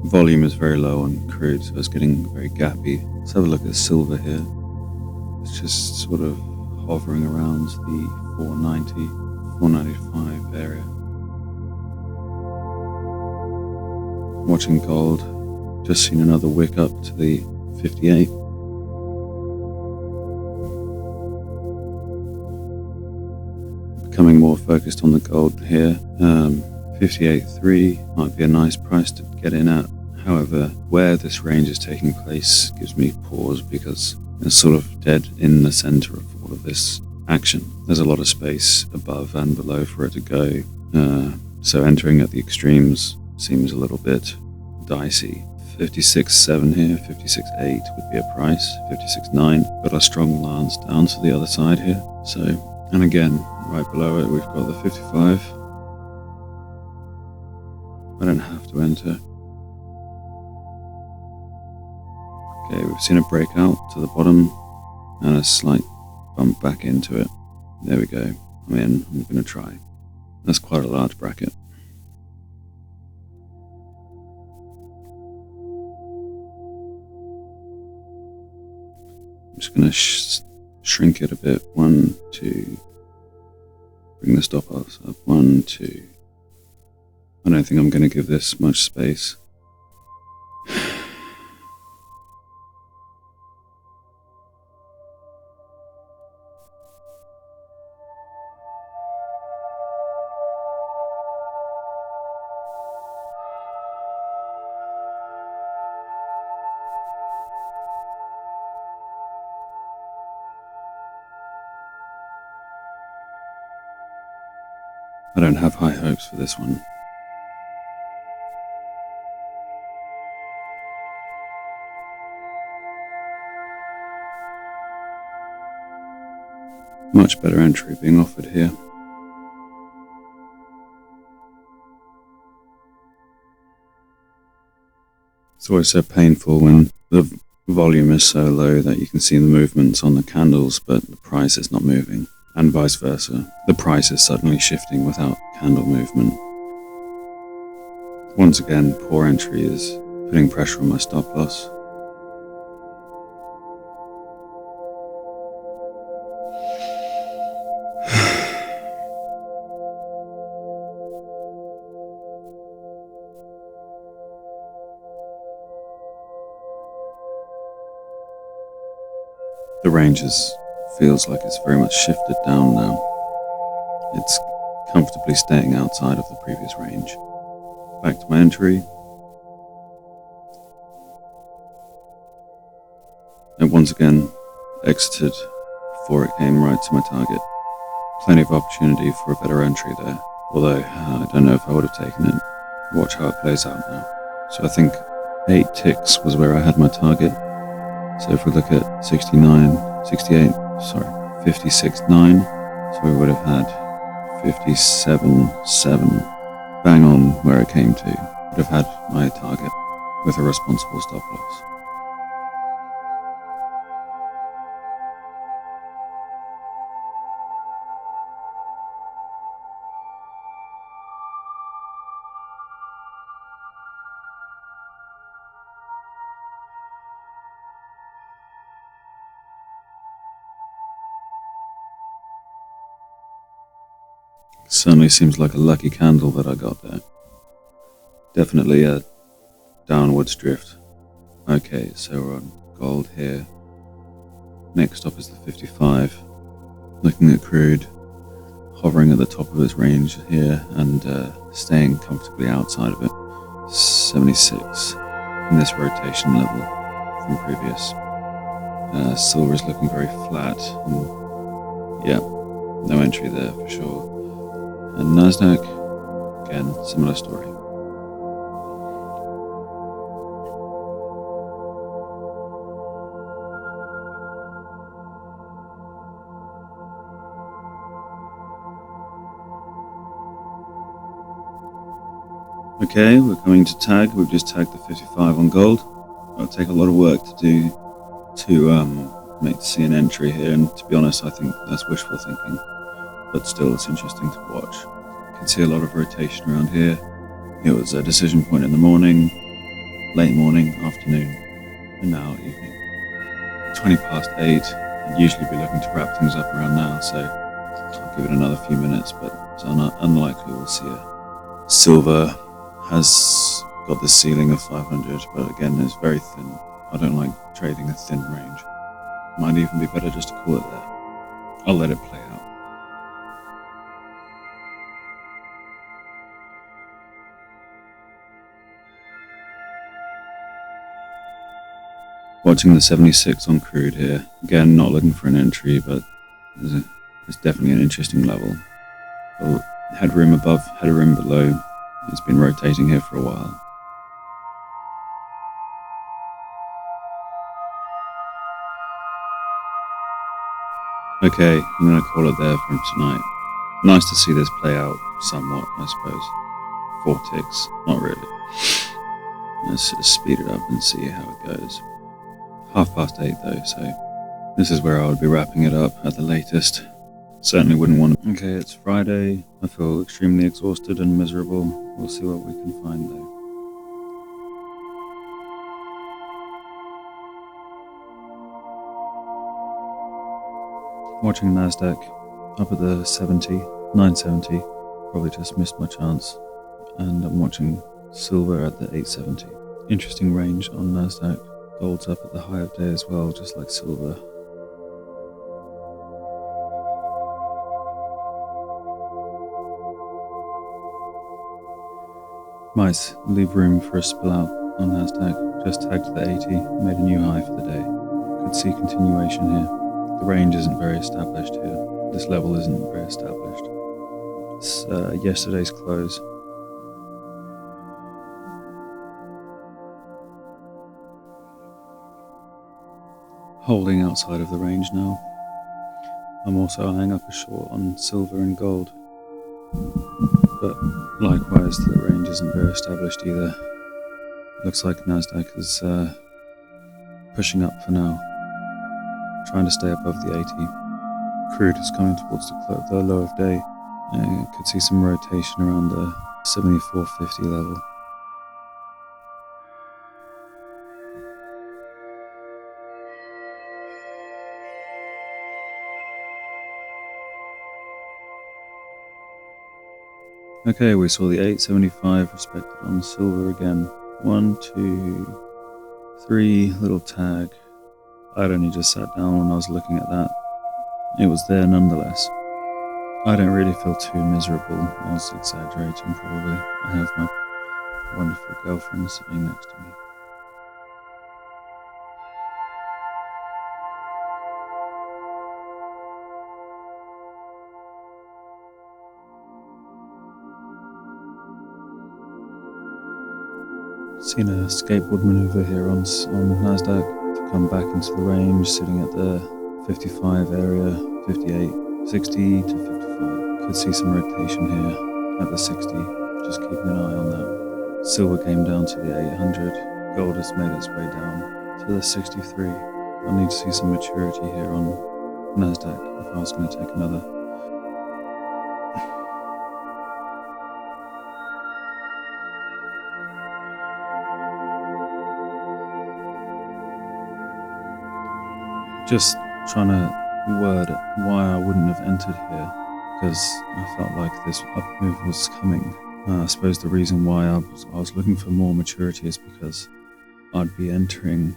Volume is very low on crude, so it's getting very gappy. Let's have a look at silver here. It's just sort of hovering around the 490, 495 area. Watching gold, just seen another wick up to the 58. more focused on the gold here. 58.3 might be a nice price to get in at. However, where this range is taking place gives me pause because it's sort of dead in the center of all of this action. There's a lot of space above and below for it to go. So entering at the extremes seems a little bit dicey. 56.7 here, 56.8 would be a price. 56.9, got a strong lance down to the other side here. So, and again, right below it, we've got the 55. I don't have to enter. Okay, we've seen a breakout to the bottom and a slight bump back into it. There we go. I'm in. I'm going to try. That's quite a large bracket. I'm just going to shrink it a bit. 1, 2. Bring the stop loss up. 1, 2. I don't think I'm going to give this much space. I don't have high hopes for this one. Much better entry being offered here. It's always so painful when the volume is so low that you can see the movements on the candles, but the price is not moving. And vice versa. The price is suddenly shifting without candle movement. Once again, poor entry is putting pressure on my stop loss. The range feels like it's very much shifted down now. It's comfortably staying outside of the previous range. Back to my entry. And once again, exited before it came right to my target. Plenty of opportunity for a better entry there, although I don't know if I would have taken it. Watch how it plays out now. So I think 8 ticks was where I had my target. So if we look at 56.9, so we would have had 57.7, bang on where it came to. Would have had my target with a responsible stop loss. Certainly seems like a lucky candle that I got there. Definitely a downwards drift. Okay, so we're on gold here. Next stop is the 55. Looking at crude, hovering at the top of its range here and staying comfortably outside of it. 76 in this rotation level from previous. Silver is looking very flat. And, yeah, no entry there for sure. And Nasdaq, again, similar story. Okay, we're going to tag. We've just tagged the 55 on gold. It'll take a lot of work to do to see an entry here, and to be honest, I think that's wishful thinking. But still, it's interesting to watch. You can see a lot of rotation around here. It was a decision point in the morning, late morning, afternoon, and now evening. 20 past 8. I'd usually be looking to wrap things up around now, so I'll give it another few minutes, but it's unlikely we'll see a silver has got the ceiling of 500, but again, it's very thin. I don't like trading a thin range. Might even be better just to call it there. I'll let it play out. Watching the 76 on crude here. Again, not looking for an entry, but it's definitely an interesting level. Headroom above, headroom below. It's been rotating here for a while. Okay, I'm going to call it there for tonight. Nice to see this play out somewhat, I suppose. 4 ticks, not really. Let's just speed it up and see how it goes. 8:30 though, so this is where I would be wrapping it up at the latest. Certainly wouldn't want to. Okay, it's Friday. I feel extremely exhausted and miserable. We'll see what we can find though. Watching Nasdaq up at the 970. Probably just missed my chance. And I'm watching silver at the 870. Interesting range on Nasdaq. Gold's up at the high of day as well, just like silver. Mice, leave room for a spill out on Nasdaq. Just tagged the 80, made a new high for the day. Could see continuation here. The range isn't very established here. This level isn't very established. It's yesterday's close. Holding outside of the range now. I'm also eyeing up a short on silver and gold. But likewise, the range isn't very established either. Looks like Nasdaq is pushing up for now. Trying to stay above the 80. Crude is coming towards the low of day. Could see some rotation around the 74.50 level. Okay, we saw the 875 respected on silver again. 1, 2, 3, little tag. I'd only just sat down when I was looking at that. It was there nonetheless. I don't really feel too miserable. I was exaggerating probably. I have my wonderful girlfriend sitting next to me. Seen a skateboard maneuver here on Nasdaq to come back into the range, sitting at the 55 area, 58, 60 to 55. Could see some rotation here at the 60, just keeping an eye on that. Silver came down to the 800, gold has made its way down to the 63. I need to see some maturity here on Nasdaq if I was going to take another. Just trying to word why I wouldn't have entered here, because I felt like this up move was coming. I suppose the reason why I was looking for more maturity is because I'd be entering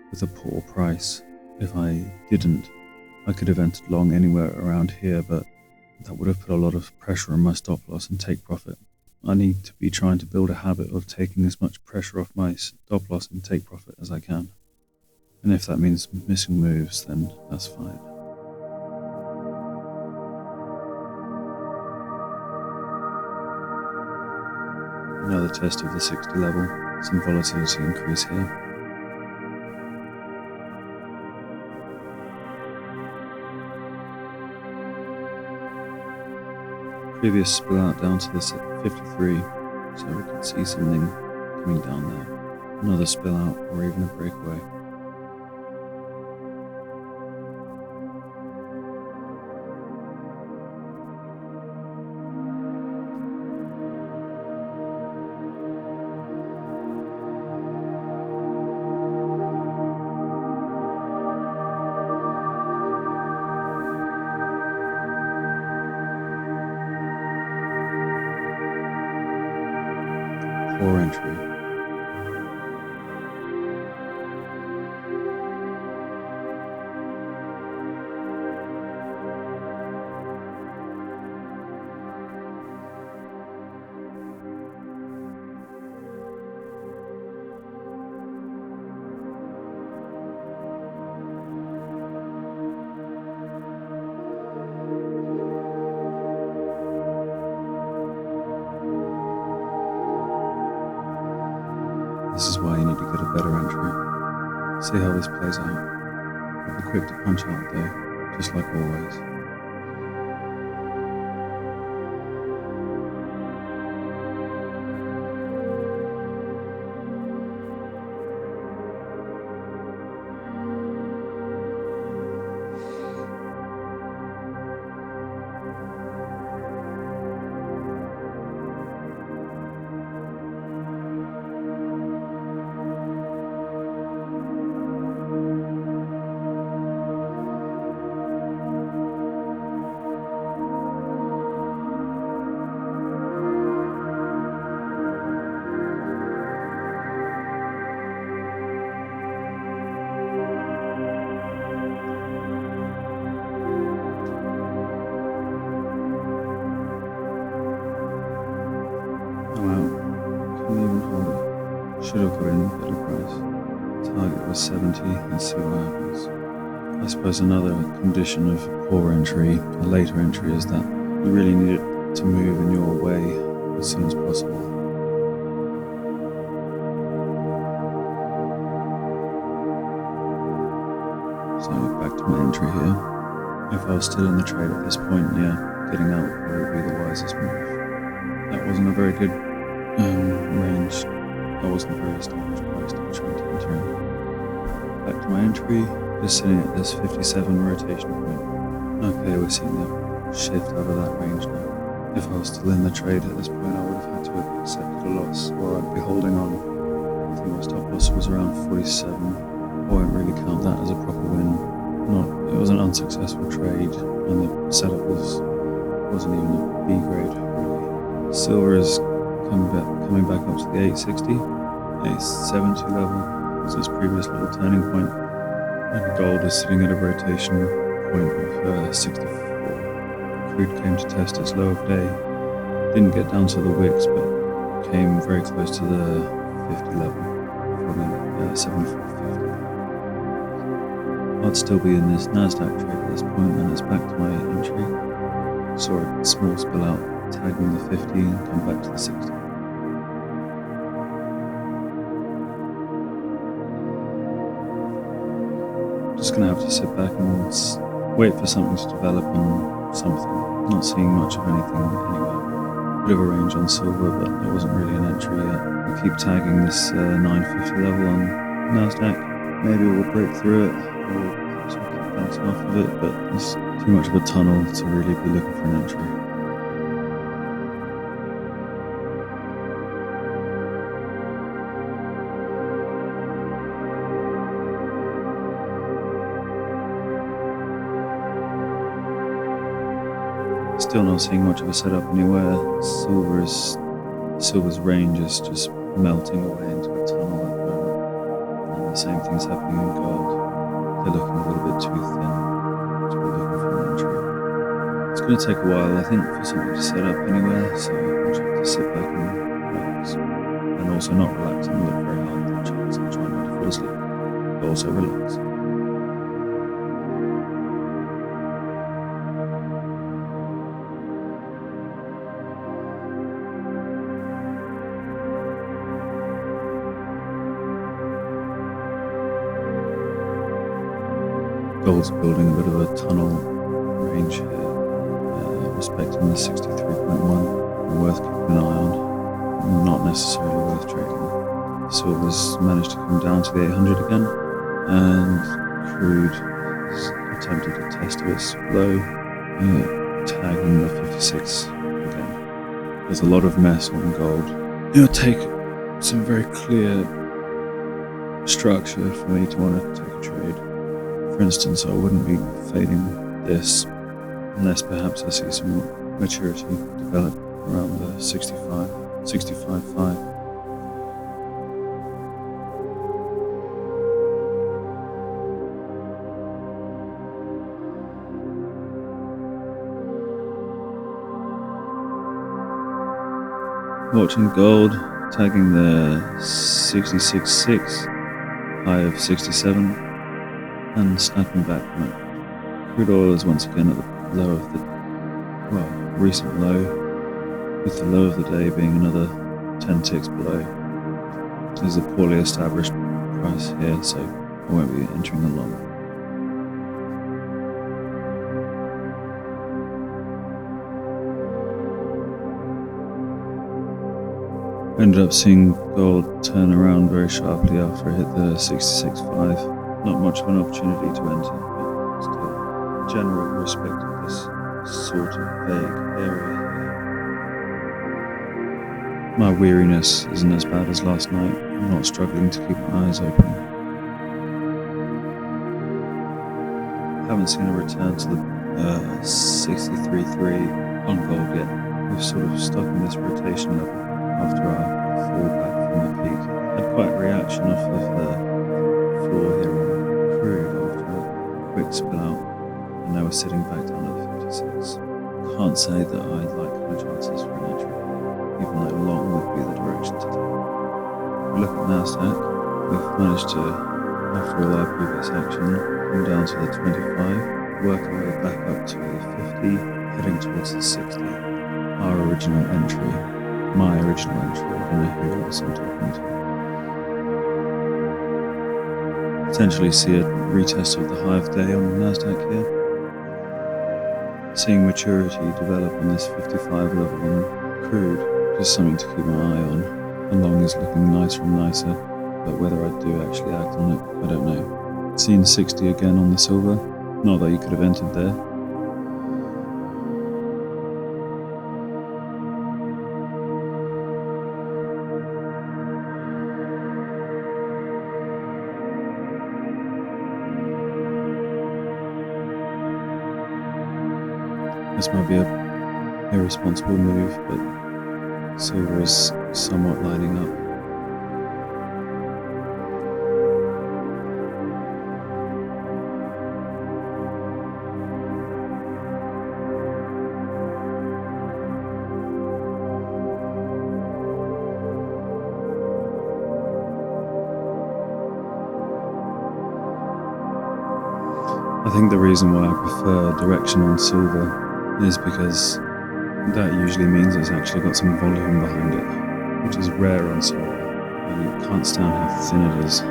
with a poor price. If I didn't, I could have entered long anywhere around here, but that would have put a lot of pressure on my stop loss and take profit. I need to be trying to build a habit of taking as much pressure off my stop loss and take profit as I can. And if that means missing moves, then that's fine. Another test of the 60 level, some volatility increase here. Previous spill out down to the 53, so we could see something coming down there. Another spill out or even a breakaway. Poor entry. This is why you need to get a better entry. See how this plays out. I'll be quick to punch out though, just like always. Couldn't even hold it. Should have got in a better price. Target was 70, let's see what happens. I suppose another condition of a poor entry, a later entry, is that you really need it to move in your way as soon as possible. So back to my entry here. If I was still in the trade at this point, yeah, getting out would probably be the wisest move. That wasn't a very good range. That wasn't a very established price to be trying to enter in. Back to my entry, just sitting at this 57 rotation point. Okay, we're seeing that shift out of that range now. If I was still in the trade at this point, I would have had to have accepted a loss, or I'd be holding on. I think my stop loss was around 47. I won't really count that as a proper win. It was an unsuccessful trade, and the setup wasn't even a B grade really. Silver is coming back up to the 860, 870 level was its previous little turning point, and gold is sitting at a rotation point of 64. Crude came to test its low of day, didn't get down to the wicks, but came very close to the 50 level, probably 74.50. I'd still be in this NASDAQ trade at this point, and it's back to my entry. Saw a small spill out, tagging the 50 and come back to the 60. Just gonna have to sit back and wait for something to develop on something. Not seeing much of anything anywhere. Bit of a range on silver, but it wasn't really an entry yet. I keep tagging this 950 level on NASDAQ. Maybe we'll break through it, or perhaps we'll keep bouncing off of it, but it's too much of a tunnel to really be looking for an entry. Still not seeing much of a setup anywhere. Silver's range is just melting away into a tunnel at the moment. And the same thing's happening in gold. They're looking a little bit too thin to be looking for an entry. It's going to take a while, I think, for something to set up anywhere, so I'll just have to sit back and relax. And also not relax and look very hard at the charts and try not to fall asleep, but also relax. Gold's building a bit of a tunnel range here, respecting the 63.1, worth keeping an eye on, not necessarily worth trading. Silver's managed to come down to the 800 again, and crude has attempted to test its low, tagging the 56 again. There's a lot of mess on gold. It'll take some very clear structure for me to want to take a trade. For instance, I wouldn't be fading this unless perhaps I see some maturity develop around the 65.5. Watching gold, tagging the 66.6, high of 67. And snapping back from it. Crude oil is once again at the low of the, recent low, with the low of the day being another 10 ticks below. There's a poorly established price here, so I won't be entering the long. Ended up seeing gold turn around very sharply after I hit the 66.5. Not much of an opportunity to enter, but still, general respect of this sort of vague area here. My weariness isn't as bad as last night. I'm not struggling to keep my eyes open. Haven't seen a return to the 63.3 on gold yet. We've sort of stuck in this rotation level after our fall back from the peak. Had quite a reaction off of the floor here on crude after a quick spill out, and now we're sitting back down at the 56. Can't say that I like my chances for an entry, even though long would be the direction to take. If we look at Nasdaq, we've managed to, after all our previous action, come down to the 25, work our way back up to the 50, heading towards the 60. Our original entry. My original entry, I don't know who else I'm talking to. Potentially see a retest of the high of day on Nasdaq here. Seeing maturity develop on this 55 level on crude, just something to keep my eye on. And long is looking nicer and nicer, but whether I do actually act on it, I don't know. Seen 60 again on the silver, not that you could have entered there. This might be a irresponsible move, but silver is somewhat lining up. I think the reason why I prefer direction on silver is because that usually means it's actually got some volume behind it, which is rare on silver, and you can't stand how thin it is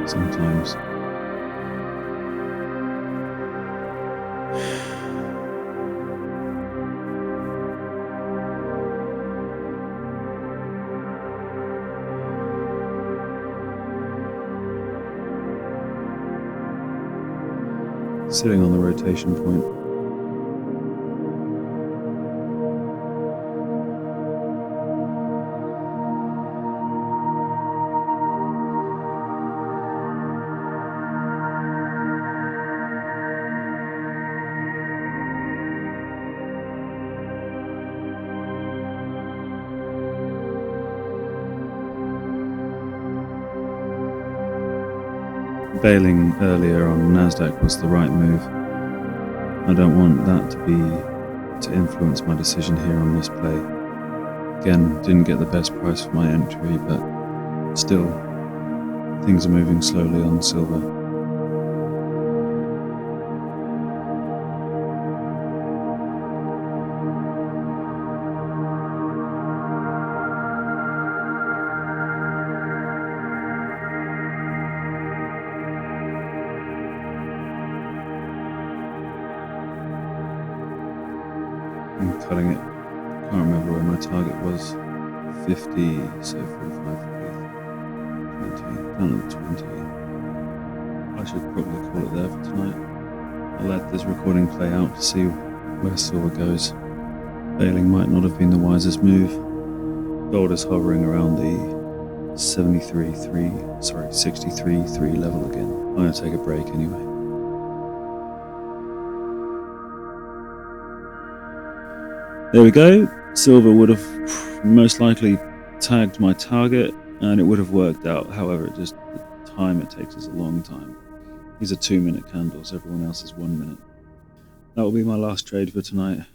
sometimes. Sitting on the rotation point. Bailing earlier on Nasdaq was the right move. I don't want that to influence my decision here on this play. Again, didn't get the best price for my entry, but still, things are moving slowly on silver. I'm cutting it. Can't remember where my target was. 50, so 45, 20, down to 20. I should probably call it there for tonight. I'll let this recording play out to see where silver goes. Bailing might not have been the wisest move. Gold is hovering around the 63.3 level again. I'm going to take a break anyway. There we go. Silver would have most likely tagged my target and it would have worked out. However, the time it takes is a long time. These are 2-minute candles, everyone else is 1 minute. That will be my last trade for tonight.